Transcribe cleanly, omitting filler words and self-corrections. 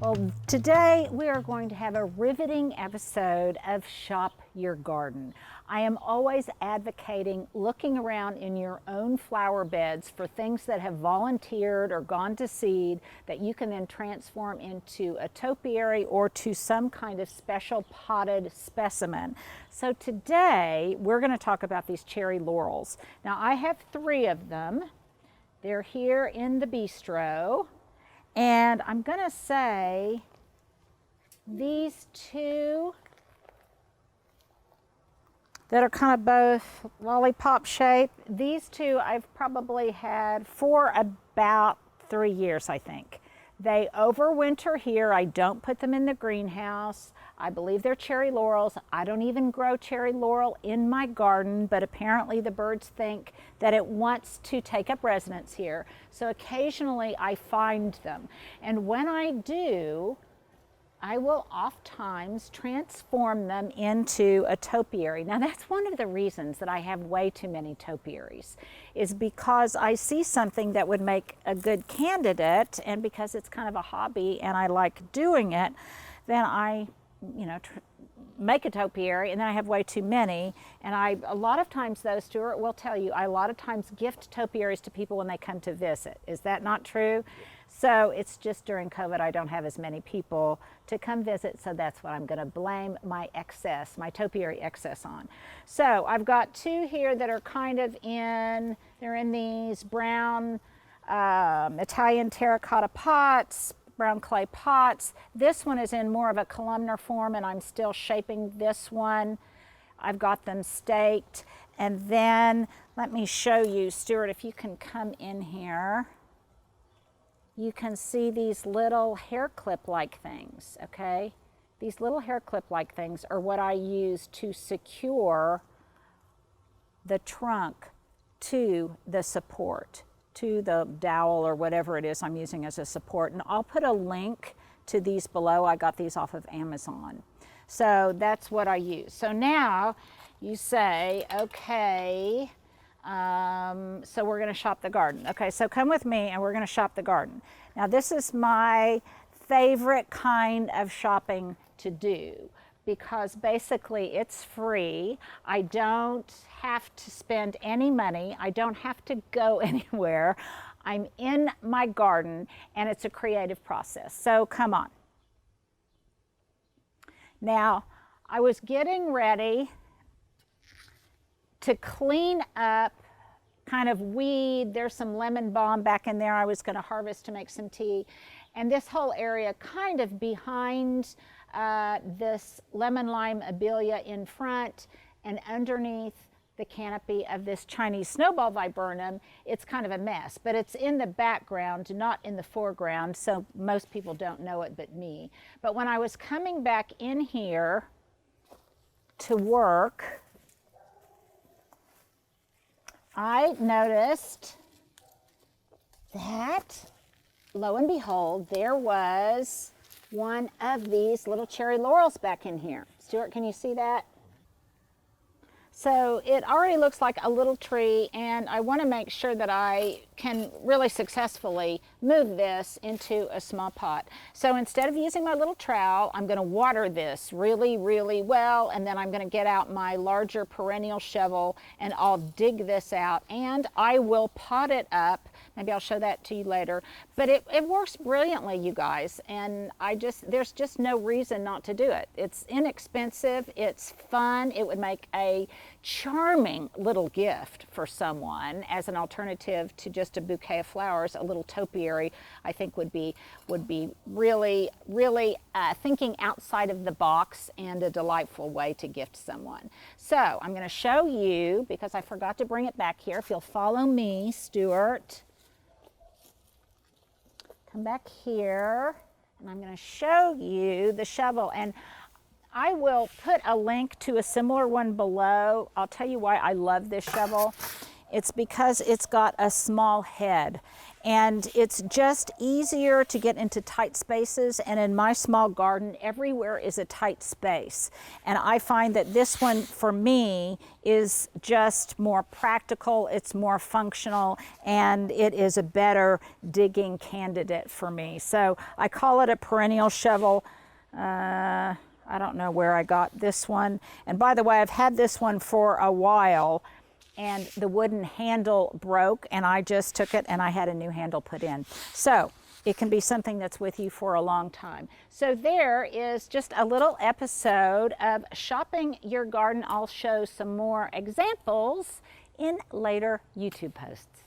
Well, today we are going to have a riveting episode of Shop Your Garden. I am always advocating looking around in your own flower beds for things that have volunteered or gone to seed that you can then transform into a topiary or to some kind of special potted specimen. So today we're going to talk about these cherry laurels. Now I have 3 of them. They're here in the bistro. And I'm going to say these 2 that are kind of both lollipop shape, these 2 I've probably had for about 3 years, I think. They overwinter here. I don't put them in the greenhouse. I believe they're cherry laurels. I don't even grow cherry laurel in my garden, but apparently the birds think that it wants to take up residence here. So occasionally I find them. And when I do, I will oftentimes transform them into a topiary. Now that's one of the reasons that I have way too many topiaries, is because I see something that would make a good candidate, and because it's kind of a hobby and I like doing it, then I make a topiary, and then I have way too many. And a lot of times though, Stuart will tell you, I a lot of times gift topiaries to people when they come to visit. Is that not true? So it's just during COVID I don't have as many people to come visit, so that's what I'm going to blame my excess, my topiary excess on. So I've got 2 here that are kind of they're in these brown Italian terracotta pots, brown clay pots. This one is in more of a columnar form, and I'm still shaping this one. I've got them staked. And then let me show you, Stuart, if you can come in here. You can see these little hair clip-like things, okay? These little hair clip-like things are what I use to secure the trunk to the support, to the dowel or whatever it is I'm using as a support. And I'll put a link to these below. I got these off of Amazon. So that's what I use. So now you say, okay, so we're going to shop the garden. Okay, so come with me and we're going to shop the garden. Now this is my favorite kind of shopping to do, because basically it's free. I don't have to spend any money. I don't have to go anywhere. I'm in my garden, and it's a creative process. So come on. Now, I was getting ready to clean up, kind of weed. There's some lemon balm back in there I was going to harvest to make some tea. And this whole area kind of behind this lemon lime abelia in front and underneath the canopy of this Chinese snowball viburnum, it's kind of a mess, but it's in the background, not in the foreground, so most people don't know it but me. But when I was coming back in here to work, I noticed that, lo and behold, there was one of these little cherry laurels back in here. Stuart, can you see that? So it already looks like a little tree, and I want to make sure that I can really successfully move this into a small pot. So instead of using my little trowel, I'm going to water this really, really well, and then I'm going to get out my larger perennial shovel and I'll dig this out, and I will pot it up. Maybe I'll show that to you later. But it works brilliantly, you guys, and there's just no reason not to do it. It's inexpensive, it's fun, it would make a charming little gift for someone as an alternative to just a bouquet of flowers. A little topiary, I think, would be really, really thinking outside of the box and a delightful way to gift someone. So I'm going to show you, because I forgot to bring it back here. If you'll follow me, Stuart, come back here, and I'm going to show you the shovel. And I will put a link to a similar one below. I'll tell you why I love this shovel. It's because it's got a small head, and it's just easier to get into tight spaces. And in my small garden, everywhere is a tight space. And I find that this one, for me, is just more practical, it's more functional, and it is a better digging candidate for me. So I call it a perennial shovel. I don't know where I got this one. And by the way, I've had this one for a while, and the wooden handle broke, and I just took it and I had a new handle put in. So it can be something that's with you for a long time. So there is just a little episode of Shopping Your Garden. I'll show some more examples in later YouTube posts.